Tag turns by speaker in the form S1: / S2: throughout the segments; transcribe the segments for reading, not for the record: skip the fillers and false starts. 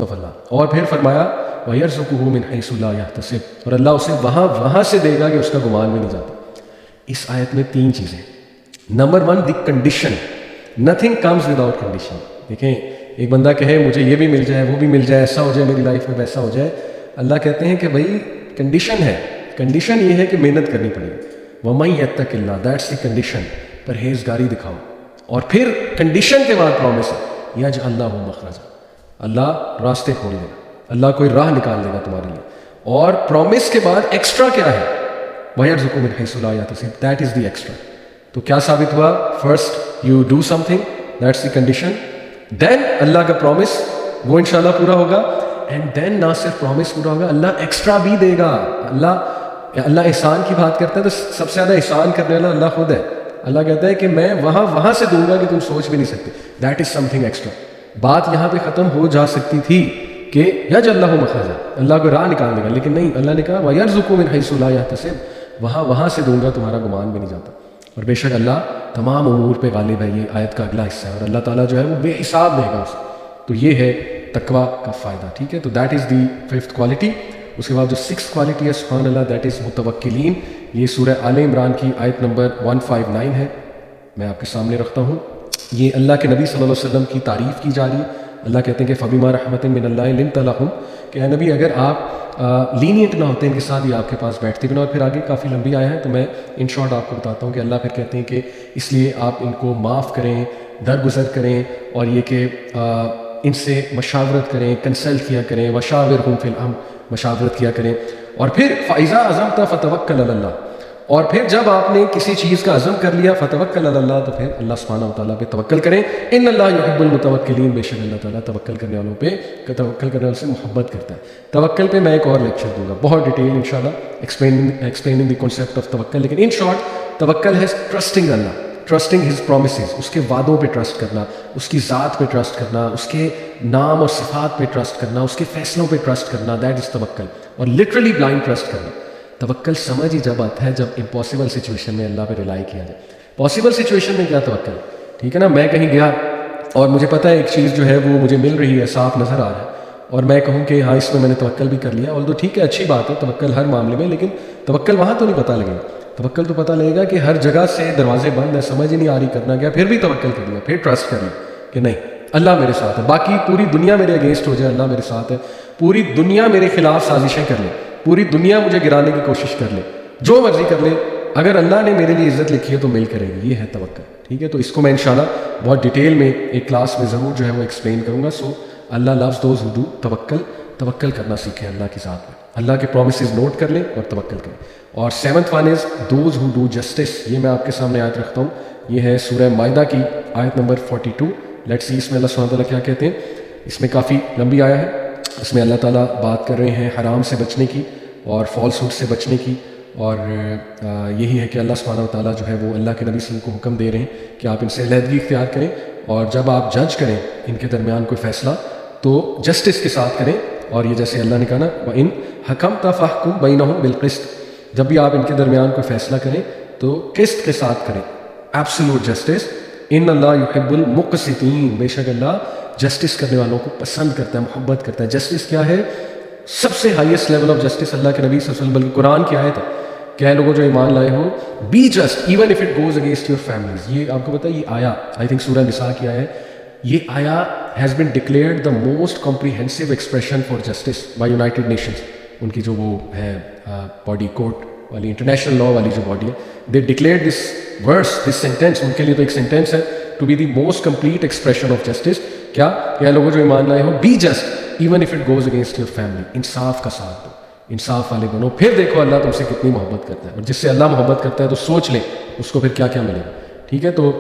S1: اللہ، اور پھر فرمایا وَيَرْزُقُهُ مِنْ حَيْثُ لَا يَحْتَسِبُ، اور اللہ اسے وہاں سے دے گا کہ اس کا گمان بھی نہیں جاتا۔ اس آیت میں تین چیزیں، number one the condition, nothing comes without condition. دیکھیں ایک بندہ کہے مجھے یہ بھی مل جائے وہ بھی مل جائے، ایسا ہو جائے میری لائف میں ویسا ہو جائے، اللہ کہتے ہیں کہ بھائی کنڈیشن ہے، کنڈیشن یہ ہے کہ محنت کرنی پڑے گی۔ وَمَن يَتَّقِ اللَّهَ، دیٹس دی کنڈیشن، پرہیزگاری دکھاؤ۔ اور پھر کنڈیشن کے بعد پرومس ہے یجعل لہ مخرجا، اللہ راستے کھول دے گا، اللہ کوئی راہ نکال دے گا تمہارے لیے۔ اور پرومس کے بعد ایکسٹرا کیا ہے؟ وَيَرْزُقُهُ مِنْ حَيْثُ لَا يَحْتَسِبُ، دیٹ از دی ایکسٹرا۔ تو کیا ثابت ہوا؟ First you do some thing, that's the condition, دین اللہ کا پرومس وہ انشاءاللہ پورا ہوگا، اینڈ دین نہ صرف پرومس پورا ہوگا، اللہ ایکسٹرا بھی دے گا۔ اللہ احسان کی بات کرتا ہے تو سب سے زیادہ احسان کرنے والا اللہ خود ہے۔ اللہ کہتا ہے کہ میں وہاں سے دوں گا کہ تم سوچ بھی نہیں سکتے، that is some thing extra. بات یہاں پہ ختم ہو جا سکتی تھی کہ یجعل لہ مخرجا، اللہ کو راہ نکال دے گا، لیکن نہیں، اللہ نے کہا وَيَرْزُقُهُ مِنْ حَيْثُ لَا يَحْتَسِبُ، وہاں سے دوں گا تمہارا گمان بھی نہیں جاتا۔ اور بے شک اللہ تمام امور پہ غالب ہے، یہ آیت کا اگلا حصہ ہے، اور اللہ تعالیٰ جو ہے وہ بے حساب دے گا اسے۔ تو یہ ہے تقویٰ کا فائدہ، ٹھیک ہے۔ تو that is the fifth quality. اس کے بعد جو سکس کوالٹی ہے سبحان اللہ، دیٹ از متوکلین۔ یہ سورہ آل عمران کی آیت نمبر 159 ہے، میں آپ کے سامنے رکھتا ہوں۔ یہ اللہ کے نبی صلی اللہ علیہ وسلم کی تعریف کی جا رہی ہے۔ اللہ کہتے ہیں کہ فَبِمَا رَحْمَةٍ مِّنَ اللَّهِ لِنْتَ لَهُمْ، کہ اے نبی اگر آپ لینینٹ نہ ہوتے ان کے ساتھ، یہ آپ کے پاس بیٹھتے بھی نہ۔ اور پھر آگے کافی لمبی آیا ہے تو میں ان شارٹ آپ کو بتاتا ہوں کہ اللہ پھر کہتے ہیں کہ اس لیے آپ ان کو معاف کریں، درگزر کریں، اور یہ کہ ان سے مشاورت کریں، کنسلٹ کیا کریں، وشاورہم فی الامر، مشاورت کیا کریں۔ اور پھر فَإِذَا عَزَمْتَ فَتَوَکَّلْ عَلَى اللَّهِ، اور پھر جب آپ نے کسی چیز کا عزم کر لیا فتوکل علی اللہ، تو پھر اللہ سبحانہ و تعالیٰ پہ توکل کریں۔ ان اللہ یحب المتوکلین، بے شک اللہ تعالیٰ توکل کرنے والوں پہ، توکل کرنے والوں سے محبت کرتا ہے۔ توکل پہ میں ایک اور لیکچر دوں گا بہت ڈیٹیل انشاءاللہ، ایکسپلیننگ دی کانسیپٹ آف توکل۔ لیکن ان شارٹ توکل ہے ٹرسٹنگ اللہ، ٹرسٹنگ ہز پرومسز، اس کے وعدوں پہ ٹرسٹ کرنا، اس کی ذات پہ ٹرسٹ کرنا، اس کے نام اور صفات پہ ٹرسٹ کرنا، اس کے فیصلوں پہ ٹرسٹ کرنا، دیٹ از توکل۔ اور لٹرلی بلائنڈ ٹرسٹ کرنا۔ توکل سمجھ ہی جب آتا ہے جب امپاسبل سچویشن میں اللہ پہ ریلائی کیا جائے۔ پاسبل سچویشن میں کیا توکل، ٹھیک ہے نا، میں کہیں گیا اور مجھے پتہ ہے ایک چیز جو ہے وہ مجھے مل رہی ہے، صاف نظر آ رہا ہے، اور میں کہوں کہ ہاں اس میں نے توکل بھی کر لیا، اور تو ٹھیک ہے اچھی بات ہے توکل ہر معاملے میں، لیکن توکل وہاں تو نہیں پتہ لگے گا۔ توکل تو پتہ لگے گا کہ ہر جگہ سے دروازے بند ہے، سمجھ ہی نہیں آ رہی کرنا کیا، پھر بھی توکل کر لیا، پھر ٹرسٹ کر لیا کہ نہیں اللہ میرے ساتھ ہے، باقی پوری دنیا میرے اگینسٹ ہو جائے اللہ میرے ساتھ ہے، پوری دنیا میرے خلاف سازشیں کر لے، پوری دنیا مجھے گرانے کی کوشش کر لے، جو مرضی کر لے، اگر اللہ نے میرے لیے عزت لکھی ہے تو مل کرے گی، یہ ہے توکل، ٹھیک ہے۔ تو اس کو میں انشاءاللہ بہت ڈیٹیل میں ایک کلاس میں ضرور جو ہے وہ ایکسپلین کروں گا۔ سو اللہ لوز دوز ہو ڈو توکل، توکل کرنا سیکھیں اللہ کی ذات میں، اللہ کے پرومسز نوٹ کر لیں اور توکل کریں۔ اور seventh one is those who do justice, یہ میں آپ کے سامنے آیت رکھتا ہوں، یہ ہے سورہ مائدہ کی آیت نمبر 42۔ لیٹس سی اس میں اللہ سبحانہ تعالیٰ کیا کہتے ہیں، اس میں کافی لمبی آیا ہے، اس میں اللہ تعالیٰ بات کر رہے ہیں حرام سے بچنے کی اور فالس ہوڈ سے بچنے کی، اور یہی ہے کہ اللہ سبحانہ و تعالیٰ جو ہے وہ اللہ کے نبی صلی اللہ علیہ وسلم کو حکم دے رہے ہیں کہ آپ ان سے علیحدگی اختیار کریں، اور جب آپ جج کریں ان کے درمیان کوئی فیصلہ تو جسٹس کے ساتھ کریں، اور یہ جیسے اللہ نے کہا نا وَإِنْ حَكَمْتَ فَاحْكُمْ بَيْنَهُمْ بِالْقِسْطِ، جب بھی آپ ان کے درمیان کوئی فیصلہ کریں تو قسط کے ساتھ کریں، ایبسولوٹ جسٹس۔ ان اللہ یحب المقسطین، بے شک اللہ جسٹس کرنے والوں کو پسند کرتا ہے، محبت کرتا ہے۔ جسٹس کیا ہے؟ سب سے ہائیسٹ لیول آف جسٹس اللہ کے نبی صلی اللہ علیہ وسلم، بلکہ قرآن کی آیت ہے کہ اے لوگوں جو ایمان لائے ہو، be just even if it goes against your families. یہ آپ کو پتہ ہے یہ آیا آئی تھنک سورہ نساء کی آیا ہے، یہ آیا has been declared the most comprehensive expression for justice by United Nations, ان کی جو وہ ہے باڈی کورٹ والی انٹرنیشنل لا والی جو باڈی ہے، دے declared this verse, this sentence, ان کے لیے تو ایک سینٹینس ہے to be the most complete expression of justice. کیا کہ اے لوگوں جو ایمان لائے ہو، be just even if it goes against your family, انصاف کا ساتھ دو، انصاف والے بنو، پھر دیکھو اللہ تم سے کتنی محبت کرتا ہے۔ اور جس سے اللہ محبت کرتا ہے تو سوچ لیں اس کو پھر کیا کیا ملے گا، ٹھیک ہے۔ تو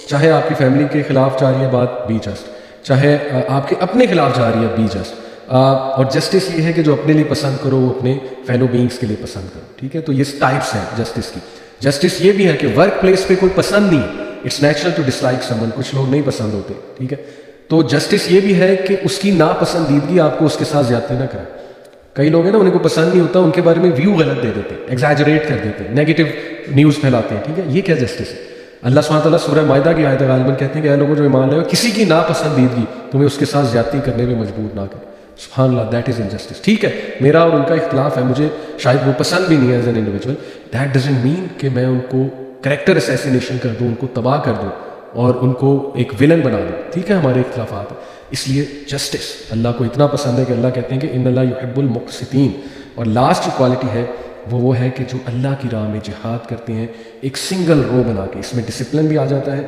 S1: چاہے آپ کی فیملی کے خلاف جا رہی ہے بات، بی جسٹ، چاہے آپ کے اپنے خلاف جا رہی ہے، بی جسٹ۔ اور جسٹس یہ ہے کہ جو اپنے لیے پسند کرو وہ اپنے فیلو بینگس کے لیے پسند کرو، ٹھیک ہے۔ تو یہ ٹائپس ہیں جسٹس کی۔ جسٹس یہ بھی ہے کہ ورک پلیس پہ کوئی پسند نہیں، it's natural to dislike someone, کچھ لوگ نہیں پسند ہوتے، ٹھیک ہے۔ تو جسٹس یہ بھی ہے کہ اس کی ناپسندیدگی آپ کو اس کے ساتھ زیادتی نہ کرے۔ کئی لوگ ہیں نا، ان کو پسند نہیں ہوتا، ان کے بارے میں ویو غلط دے دیتے، ایگزیجریٹ کر دیتے، نیگیٹو نیوز پھیلاتے ہیں، ٹھیک ہے۔ یہ کیا جسٹس ہے؟ اللہ سبحانہ تعالیٰ سورہ مائدہ کی آیت غالباً کہتے ہیں کہ اے لوگوں جو ایمان لائے ہو، کسی کی ناپسندیدگی تمہیں اس کے ساتھ زیادتی کرنے میں مجبور نہ کرے۔ سبحان اللہ, دیٹ از انجسٹس. ٹھیک ہے میرا اور ان کا اختلاف ہے, مجھے شاید وہ پسند بھی نہیں ہے as an individual, that doesn't mean کہ میں ان کو کریکٹر اسیسینیشن کر دوں, ان کو تباہ کر دوں اور ان کو ایک ولن بنا دوں. ٹھیک ہے ہمارے اختلافات ہیں, اس لیے جسٹس اللہ کو اتنا پسند ہے کہ اللہ کہتے ہیں کہ ان اللہ یحب المقسطین. اور لاسٹ جو کوالٹی ہے وہ ہے کہ جو اللہ کی راہ میں جہاد کرتے ہیں ایک سنگل رو بنا کے. اس میں ڈسپلن بھی آ جاتا ہے,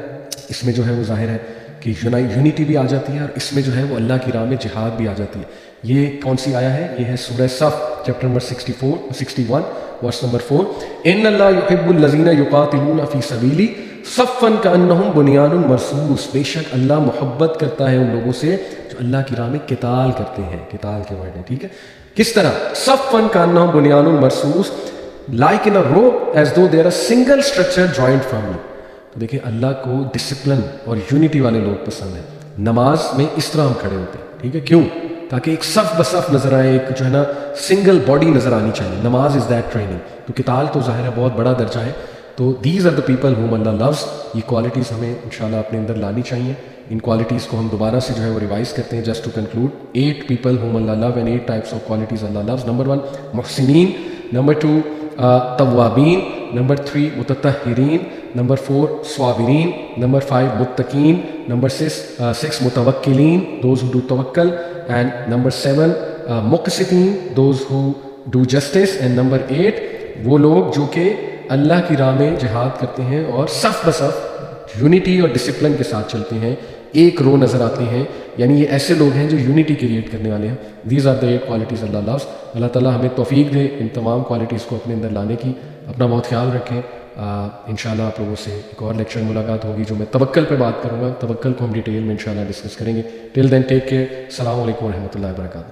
S1: اس میں جو ہے وہ ظاہر ہے کہ یونیٹی بھی آ جاتی ہے, اور اس میں جو ہے وہ اللہ کی راہ میں جہاد بھی آ جاتی ہے. یہ کون سی آیا ہے؟ یہ ہے سورہ صف چیپٹر نمبر 61 ورس نمبر 4. ان اللہ یحب الذین یقاتلون فی سبیلی صفا کانہم بنیان مرصوص. بے شک اللہ محبت کرتا ہے ان لوگوں سے جو اللہ کی راہ میں قتال کرتے ہیں. قتال کے ورڈ ہے, ٹھیک ہے. کس طرح؟ صفا کانہم بنیان مرصوص like in a row as though they're a single structure joint firmly. تو دیکھیں اللہ کو ڈسپلن اور یونٹی والے لوگ پسند ہیں. نماز میں اس طرح ہم کھڑے ہوتے ہیں, ٹھیک ہے, کیوں؟ تاکہ ایک صف بصف نظر آئے, ایک جو ہے نا سنگل باڈی نظر آنی چاہیے. نماز از دیٹ ٹریننگ. تو قتال تو ظاہر ہے بہت بڑا درجہ ہے. تو these are the people whom Allah loves. یہ کوالٹیز ہمیں انشاءاللہ اپنے اندر لانی چاہیے. ان کوالٹیز کو ہم دوبارہ سے جو ہے وہ ریوائز کرتے ہیں. Just to conclude, 8 people whom اللہ love and 8 types of qualities اللہ لوز. نمبر 1 محسنین, نمبر 2 توابین, نمبر 3 متطہرین, نمبر 4 صابرین, نمبر 5 متقین, نمبر 6 متوکلین, دوز ہو ڈو توکل, اینڈ نمبر 7 مقسطین, those who do justice, and number 8 وہ لوگ جو کہ اللہ کی راہ میں جہاد کرتے ہیں اور صف بصف یونٹی اور ڈسپلن کے ساتھ چلتے ہیں, ایک رو نظر آتے ہیں. یعنی یہ ایسے لوگ ہیں جو یونٹی کریٹ کرنے والے ہیں. دیز آر دا 8 کوالٹیز اللہ لوز. اللہ تعالیٰ ہمیں توفیق دے ان تمام کوالٹیز کو اپنے اندر لانے کی. اپنا بہت خیال رکھیں. انشاءاللہ آپ لوگوں سے ایک اور لیکچر ملاقات ہوگی جو میں توکل پہ بات کروں گا. توکل کو ہم ڈیٹیل میں انشاءاللہ ڈسکس کریں گے. ٹل دین ٹیک کیئر. السلام علیکم ورحمۃ اللہ وبرکاتہ.